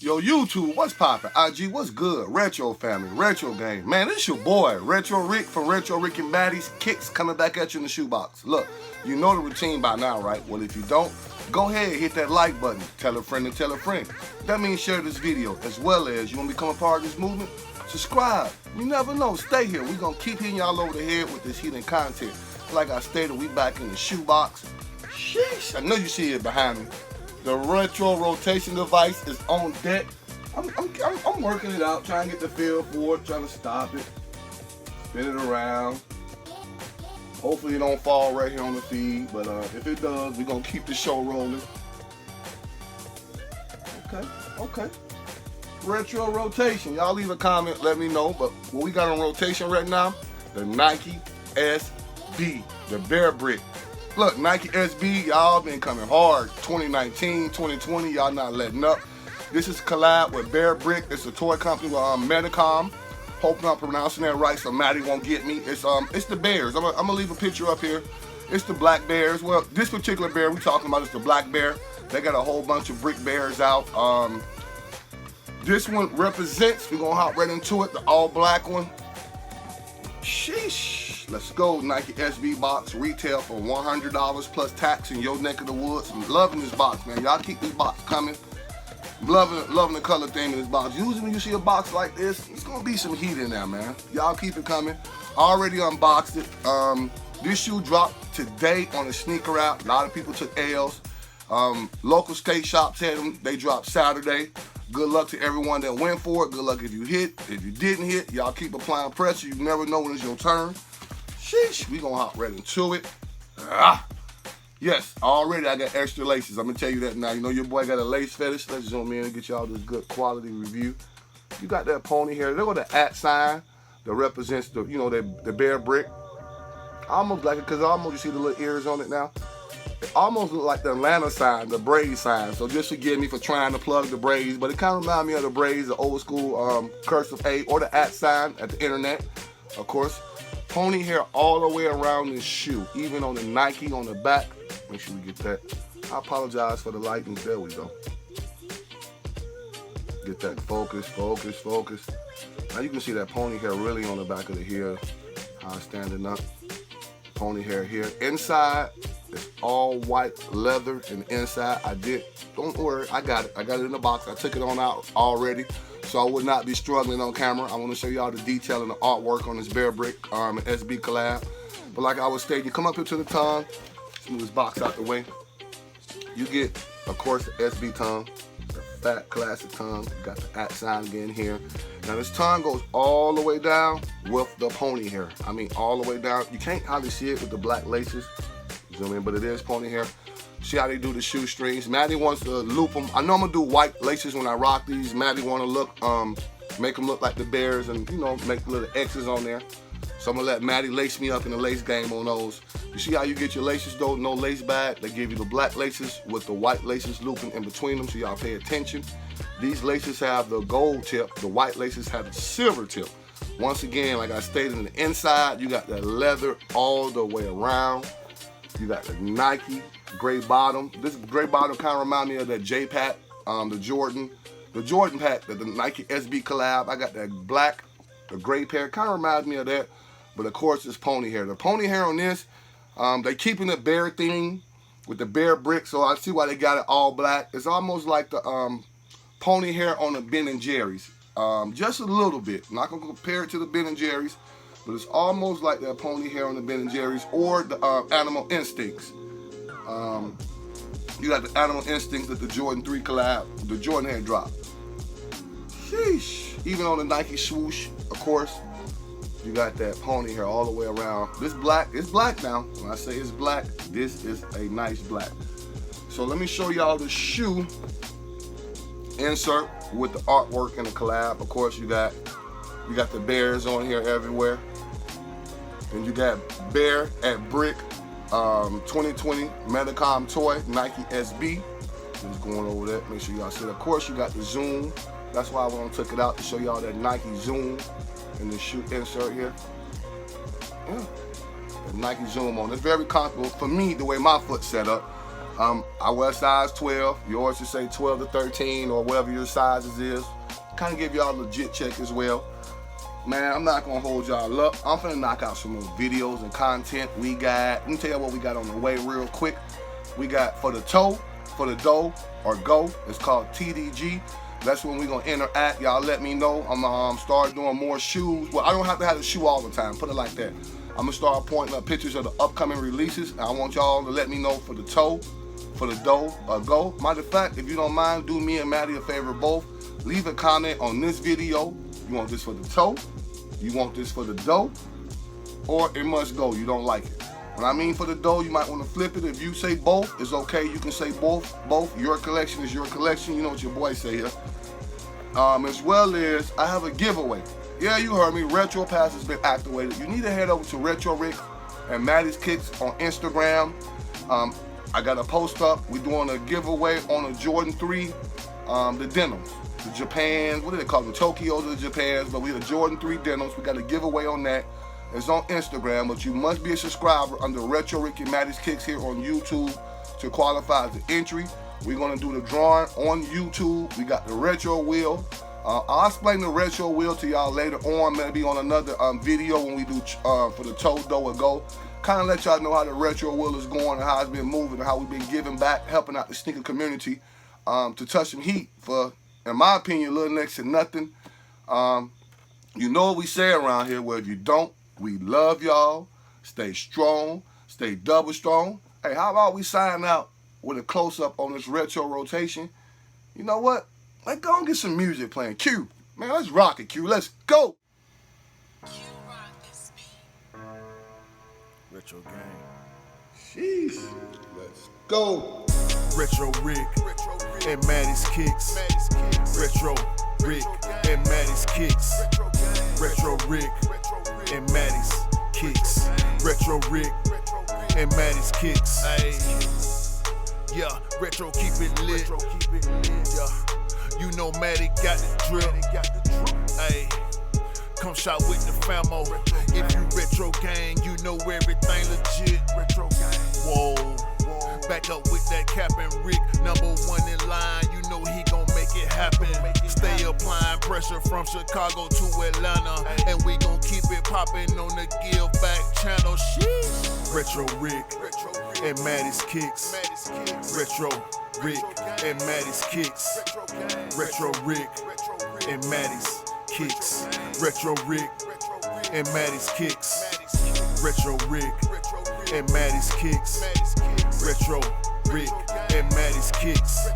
Yo, YouTube, what's poppin'? IG, what's good? Retro family, retro game. Man, this your boy, Retro Rick from Retro Rick and Baddies. Kicks coming back at you in the shoebox. Look, you know the routine by now, right? Well, if you don't, go ahead, hit that like button. Tell a friend to tell a friend. That means share this video, as well as you want to become a part of this movement? Subscribe. You never know. Stay here. We're going to keep hitting y'all over the head with this heated content. Like I stated, we back in the shoebox. Sheesh. I know you see it behind me. The retro rotation device is on deck. I'm working it out, trying to get the feel for it, trying to stop it, spin it around. Hopefully it don't fall right here on the feed, but if it does, we're gonna keep the show rolling. Okay. Retro rotation. Y'all leave a comment, let me know. But what we got on rotation right now, the Nike Sb Bearbrick. Look, Nike Sb, y'all been coming hard. 2019, 2020, y'all not letting up. This is collab with Bearbrick. It's a toy company with Medicom. Hoping I'm pronouncing that right so Maddie won't get me. It's the bears. I'm gonna leave a picture up here. It's the black bears. Well, this particular bear we talking about is the black bear. They got a whole bunch of brick bears out. This one represents, we're gonna hop right into it, the all black one. Sheesh. Let's go. Nike Sb box retail for $100 plus tax in your neck of the woods. I'm loving this box, man. Y'all keep this box coming. Loving the color theme in this box. Usually when you see a box like this, it's gonna be some heat in there, man. Y'all keep it coming. Already unboxed it. This shoe dropped today on the sneaker app. A lot of people took L's. Local skate shops had them. They dropped Saturday. Good luck to everyone that went for it. Good luck if you hit. If you didn't hit, y'all keep applying pressure. You never know when it's your turn. Sheesh, we gonna hop right into it. Yes, already I got extra laces. I'm gonna tell you that now. You know your boy got a lace fetish. Let's zoom in and get y'all this good quality review. You got that pony hair. Look at the @ sign that represents the, you know, the Bearbrick. I almost like it because you see the little ears on it now. It almost look like the Atlanta sign, the braid sign. So just forgive me for trying to plug the braids, but it kind of reminds me of the braids, the old school cursive A or the @ sign at the internet, of course. Pony hair all the way around this shoe, even on the Nike on the back. Make sure we get that. I apologize for the lighting. There we go. Get that focus. Now you can see that pony hair really on the back of the heel. How it's standing up. Pony hair here. Inside, it's all white leather, and inside don't worry, I got it. I got it in the box. I took it on out already, so I would not be struggling on camera. I want to show y'all the detail and the artwork on this Bearbrick Sb collab. But like I was stating, you come up here to the tongue, move this box out the way. You get, of course, the Sb tongue, the fat classic tongue. You got the @ sign again here. Now this tongue goes all the way down with the pony hair. I mean, all the way down. You can't hardly see it with the black laces. Zoom in, but it is pony hair. See how they do the shoestrings. Maddie wants to loop them. I know I'm gonna do white laces when I rock these. Maddie wanna look, make them look like the bears and, you know, make little X's on there. So I'm gonna let Maddie lace me up in the lace game on those. You see how you get your laces though, no lace bag? They give you the black laces with the white laces looping in between them, so y'all pay attention. These laces have the gold tip, the white laces have the silver tip. Once again, like I stated, in the inside, you got that leather all the way around. You got the Nike gray bottom. This gray bottom kind of reminds me of that J pack, the Jordan pack, the Nike Sb collab. I got that black, the gray pair, kind of reminds me of that. But of course, it's pony hair. The pony hair on this, they keeping the bear theme with the Bearbrick, so I see why they got it all black. It's almost like the pony hair on the Ben & Jerry's, just a little bit. I'm not gonna compare it to the Ben & Jerry's, but it's almost like that pony hair on the Ben & Jerry's or the Animal Instincts. You got the Animal Instincts with the Jordan 3 collab, the Jordan hair drop. Sheesh. Even on the Nike swoosh, of course, you got that pony hair all the way around. This black, it's black now. When I say it's black, this is a nice black. So let me show y'all the shoe insert with the artwork and the collab. Of course, you got the bears on here everywhere. And you got Bear at Brick 2020 Medicom toy, Nike Sb. Just going over that, make sure y'all see it. Of course, you got the zoom. That's why I want to took it out to show y'all that Nike zoom in the shoe insert here. Yeah, the Nike zoom on. It's very comfortable for me the way my foot's set up. I wear size 12. Yours should say 12 to 13 or whatever your sizes is. Kind of give y'all a legit check as well. Man, I'm not gonna hold y'all up. I'm finna knock out some more videos and content we got. Let me tell you what we got on the way real quick. We got for the toe, for the dough or go, it's called TDG. That's when we're gonna interact. Y'all let me know. I'm gonna start doing more shoes. Well, I don't have to have the shoe all the time, put it like that. I'm gonna start pointing up pictures of the upcoming releases. I want y'all to let me know for the toe, for the dough or go. Matter of fact, if you don't mind, do me and Maddie a favor both. Leave a comment on this video. You want this for the toe, you want this for the dough, or it must go, you don't like it. When I mean for the dough, you might want to flip it. If you say both, it's okay. You can say both. Your collection is your collection. You know what your boy say here. As well as I have a giveaway. Yeah, you heard me. Retro Pass has been activated. You need to head over to Retro Rick and Maddie's Kicks on Instagram. I got a post up. We're doing a giveaway on a Jordan 3, the denims. The Japans, what do they call them? Tokyos or the Japans, but we have Jordan 3 denims. We got a giveaway on that. It's on Instagram, but you must be a subscriber under Retro Rick and Maddie's Kicks here on YouTube to qualify as the entry. We're gonna do the drawing on YouTube. We got the retro wheel. I'll explain the retro wheel to y'all later on, maybe on another video when we do for the toe, dough, or go. Kind of let y'all know how the retro wheel is going and how it's been moving and how we've been giving back, helping out the sneaker community to touch some heat for, in my opinion, a little next to nothing. You know what we say around here, well, if you don't, we love y'all. Stay strong, stay double strong. Hey, how about we sign out with a close-up on this retro rotation? You know what? Let's go and get some music playing. Q, man, let's rock it, Q. Let's go. Retro gang. Jeez. Let's go. Retro Rick and Maddie's Kicks. Retro Rick and Maddie's Kicks. Retro Rick and Maddie's Kicks. Retro Rick and Maddie's Kicks. Ay. Yeah, retro keep it lit. Yeah, you know Maddie got the drip. Ay. Come shot with the famo. If you retro gang, you know everything legit. Retro gang. Whoa. Back up with that Cap and Rick, #1 in line. You know he gon' make it happen. Stay applying pressure from Chicago to Atlanta, and we gon' keep it poppin' on the Give Back channel. Sheesh. Retro Rick and Maddie's Kicks. Retro Rick and Maddie's Kicks. Retro Rick and Maddie's Kicks. Retro Rick and Maddie's Kicks. Retro Rick and Maddie's Kicks. Retro Rick and Maddie's Kicks.